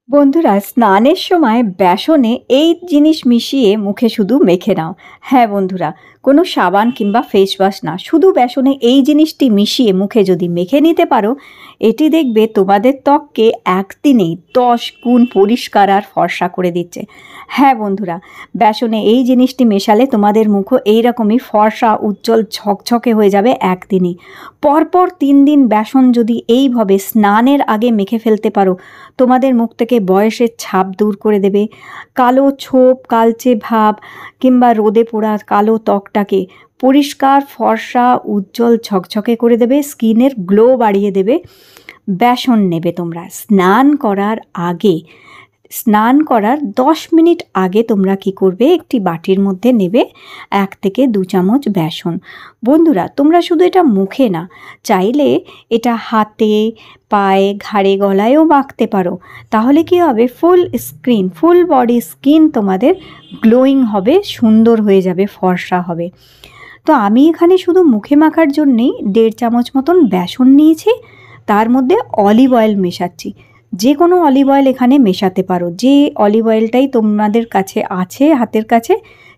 বন্ধুরা, স্নানের সময় বেসনে এই জিনিস মিশিয়ে মুখে শুধু মেখে নাও। হ্যাঁ বন্ধুরা, কোনো সাবান কিংবা ফেস ওয়াশ না, শুধু বেসনে এই জিনিসটি মিশিয়ে মুখে যদি মেখে নিতে পারো, এটি দেখবে তোমাদের ত্বককে একদিনেই 10 গুণ পরিষ্কার আর ফর্সা করে দিচ্ছে। হ্যাঁ বন্ধুরা, বেসনে এই জিনিসটি মেশালে তোমাদের মুখও এইরকমই ফর্সা উজ্জ্বল ঝকঝকে হয়ে যাবে একদিনই। পরপর 3 দিন বেসন যদি এইভাবে স্নানের আগে মেখে ফেলতে পারো, তোমাদের মুখ থেকে বয়সের ছাপ দূর করে দেবে, কালো ছোপ, কালচে ভাব কিংবা রোদে পোড়া কালো ত্বকটাকে পরিষ্কার ফর্সা উজ্জ্বল ঝকঝকে করে দেবে, স্কিনের গ্লো বাড়িয়ে দেবে। বেসন নেবে তোমরা স্নান করার 10 মিনিট আগে তোমরা কি করবে, একটি বাটির মধ্যে নেবে 1 থেকে 2 চামচ বেসন। বন্ধুরা, তোমরা শুধু এটা মুখে না, চাইলে এটা হাতে, পায়ে, ঘাড়ে, গলায়ও মাখতে পারো। তাহলে কি হবে, ফুল বডি স্কিন তোমাদের গ্লোয়িং হবে, সুন্দর হয়ে যাবে, ফর্সা হবে। তো আমি এখানে শুধু মুখে মাখার জন্যেই 1.5 চামচ মতন বেসন নিয়েছি, তার মধ্যে অলিভ অয়েল মেশাচ্ছি। যে কোনো অলিভ অয়েল এখানে মেশাতে পারো, যে অলিভ অয়েলটাই তোমাদের কাছে আছে হাতের কাছে,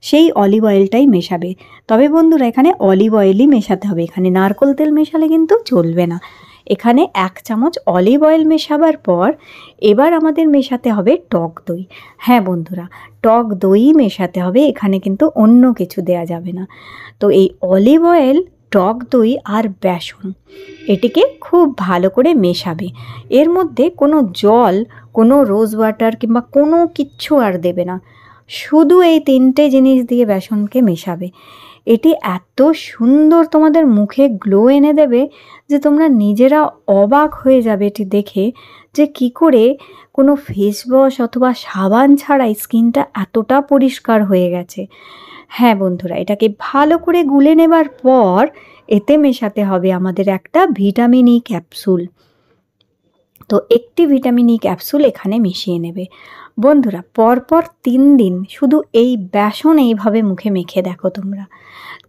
সেই অলিভ অয়েলটাই মেশাবে। তবে বন্ধুরা, এখানে অলিভ অয়েলই মেশাতে হবে, এখানে নারকেল তেল মেশালে কিন্তু চলবে না। এখানে 1 চামচ অলিভ অয়েল মেশাবার পর এবার আমাদের মেশাতে হবে টক দই। হ্যাঁ বন্ধুরা, টক দই মেশাতে হবে, এখানে কিন্তু অন্য কিছু দেয়া যাবে না। তো এই অলিভ অয়েল, টক দই আর বেসন, এটিকে খুব ভালো করে মেশাবে। এর মধ্যে কোনো জল, কোনো রোজ ওয়াটার কিংবা কোনো কিচ্ছু আর দেবে না, শুধু এই 3টে জিনিস দিয়ে বেসনকে মেশাবে। এটি এত সুন্দর তোমাদের মুখে গ্লো এনে দেবে যে তোমরা নিজেরা অবাক হয়ে যাবে এটি দেখে, যে কি করে কোনো ফেস ওয়াশ অথবা সাবান ছাড়াই স্কিনটা এতটা পরিষ্কার হয়ে গেছে। হ্যাঁ বন্ধুরা, এটাকে ভালো করে গুলে নেবার পর এতে মেশাতে হবে আমাদের একটা ভিটামিন ই ক্যাপসুল। তো একটি ভিটামিন ই ক্যাপসুল এখানে মিশিয়ে নেবে। বন্ধুরা, পরপর 3 দিন শুধু এই বেসন এইভাবে মুখে মেখে দেখো তোমরা,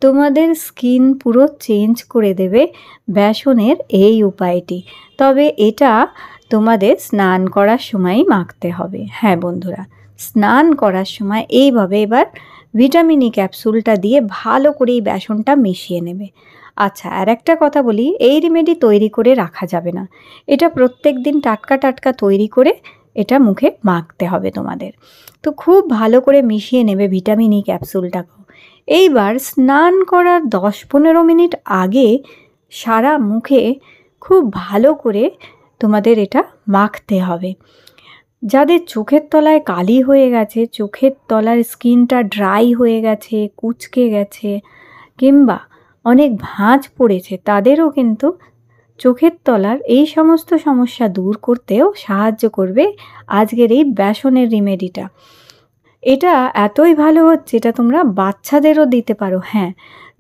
তোমাদের স্কিন পুরো চেঞ্জ করে দেবে বেসনের এই উপায়টি। তবে এটা তোমাদের স্নান করার সময়ই মাখতে হবে। হ্যাঁ বন্ধুরা, স্নান করার সময় এইভাবে এবার ভিটামিন ই ক্যাপসুলটা দিয়ে ভালো করে এই বেসনটা মিশিয়ে নেবে। আচ্ছা, আর একটা কথা বলি, এই রেমেডি তৈরি করে রাখা যাবে না, এটা প্রত্যেক দিন টাটকা টাটকা তৈরি করে এটা মুখে মাখতে হবে তোমাদের। তো খুব ভালো করে মিশিয়ে নেবে ভিটামিন ই ক্যাপসুলটাকেও। এইবার স্নান করার 10-15 মিনিট আগে সারা মুখে খুব ভালো করে তোমাদের এটা মাখতে হবে। যাদের চোখের তলায় কালি হয়ে গেছে, চোখের তলার স্কিনটা ড্রাই হয়ে গেছে, কুঁচকে গেছে কিংবা অনেক ভাঁজ পড়েছে, তাদেরও কিন্তু চোখের তলার এই সমস্ত সমস্যা দূর করতেও সাহায্য করবে আজকের এই বেসনের রেমেডিটা। এটা এতই ভালো হচ্ছে, এটা তোমরা বাচ্চাদেরও দিতে পারো। হ্যাঁ,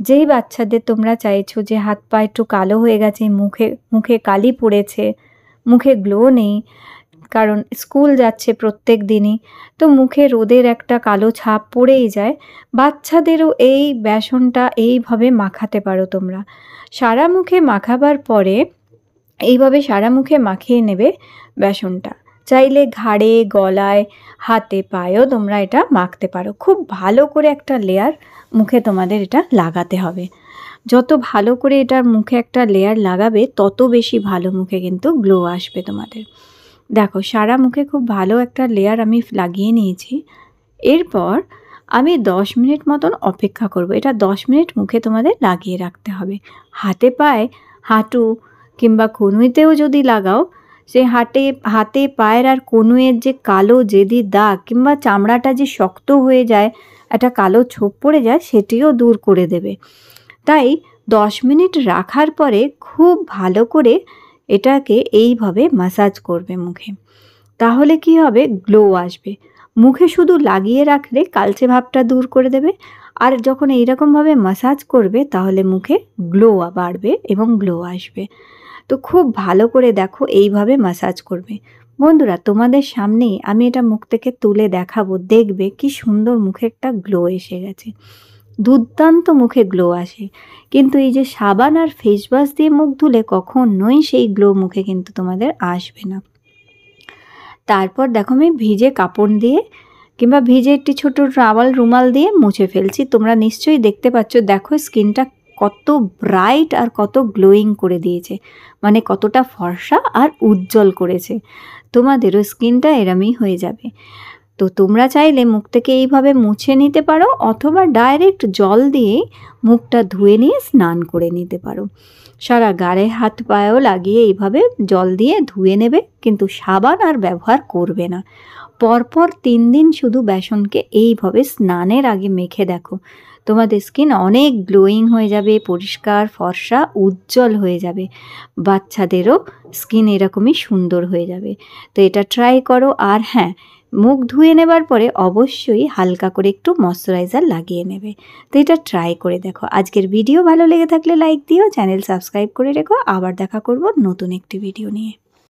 যেই বাচ্চাদের তোমরা চাইছো যে হাত পা একটু কালো হয়ে গেছে, মুখে কালি পড়েছে, মুখে গ্লো নেই, কারণ স্কুল যাচ্ছে প্রত্যেক দিনই, তো মুখে রোদের একটা কালো ছাপ পড়েই যায়, বাচ্চাদেরও এই বেসনটা এইভাবে মাখাতে পারো তোমরা। সারা মুখে মাখাবার পরে এইভাবে সারা মুখে মাখিয়ে নেবে বেসনটা। চাইলে ঘাড়ে, গলায়, হাতে, পায়েও তোমরা এটা মাখতে পারো। খুব ভালো করে একটা লেয়ার মুখে তোমাদের এটা লাগাতে হবে। যত ভালো করে এটার মুখে একটা লেয়ার লাগাবে, তত বেশি ভালো মুখে কিন্তু গ্লো আসবে তোমাদের। দেখো, সারা মুখে খুব ভালো একটা লেয়ার আমি লাগিয়ে নিয়েছি। এরপর আমি 10 মিনিট মতন অপেক্ষা করব। এটা 10 মিনিট মুখে তোমাদের লাগিয়ে রাখতে হবে। হাতে, পায়ে, হাঁটু কিংবা কনুইতেও যদি লাগাও, সে হাতে, পায়ের আর কনুইয়ের যে কালো জেদি দাগ কিংবা চামড়াটা যে শক্ত হয়ে যায়, একটা কালো ছোপ পড়ে যায়, সেটিও দূর করে দেবে। তাই 10 মিনিট রাখার পরে খুব ভালো করে এটাকে এইভাবে ম্যাসাজ করবে মুখে। তাহলে কি হবে, গ্লো আসবে। মুখে শুধু লাগিয়ে রাখলে কালচে ভাবটা দূর করে দেবে, আর যখন এইরকমভাবে ম্যাসাজ করবে তাহলে মুখে গ্লো বাড়বে এবং গ্লো আসবে। তো খুব ভালো করে দেখো, এইভাবে ম্যাসাজ করবে। বন্ধুরা, তোমাদের সামনেই আমি এটা মুখ থেকে তুলে দেখাবো, দেখবে কি সুন্দর মুখে একটা গ্লো এসে গেছে, দুর্দান্ত মুখে গ্লো আসে। কিন্তু এই যে সাবান আর ফেস ওয়াশ দিয়ে মুখ ধুলে কখনোই সেই গ্লো মুখে কিন্তু তোমাদের আসবে না। তারপর দেখো আমি ভিজে কাপড় দিয়ে কিংবা ভিজে একটি ছোট রুমাল দিয়ে মুছে ফেলছি। তোমরা নিশ্চয়ই দেখতে পাচ্ছ, দেখো স্কিনটা কত ব্রাইট আর কত গ্লোয়িং করে দিয়েছে, মানে কতটা ফর্সা আর উজ্জ্বল করেছে। তোমাদেরও স্কিনটা এরমই হয়ে যাবে। তো তোমরা চাইলে মুখ থেকে এইভাবে মুছে নিতে পারো, অথবা ডাইরেক্ট জল দিয়ে মুখটা ধুয়ে নিয়ে স্নান করে নিতে পারো। সারা গায়ে হাত পায়েও লাগিয়ে এইভাবে জল দিয়ে ধুয়ে নেবে, কিন্তু সাবান আর ব্যবহার করবে না। পরপর 3 দিন শুধু বেসনকে এইভাবে স্নানের আগে মেখে দেখো, তোমাদের স্কিন অনেক গ্লোয়িং হয়ে যাবে, পরিষ্কার ফর্সা উজ্জ্বল হয়ে যাবে। বাচ্চাদেরও স্কিন এরকমই সুন্দর হয়ে যাবে। তো এটা ট্রাই করো। আর হ্যাঁ, মুখ ধুয়ে নেবার পরে অবশ্যই হালকা করে একটু ময়শ্চারাইজার লাগিয়ে নেবে। তো এটা ট্রাই করে দেখো। আজকের ভিডিও ভালো লেগে থাকলে লাইক দিও, চ্যানেল সাবস্ক্রাইব করে রেখো। আবার দেখা করব নতুন একটি ভিডিও নিয়ে।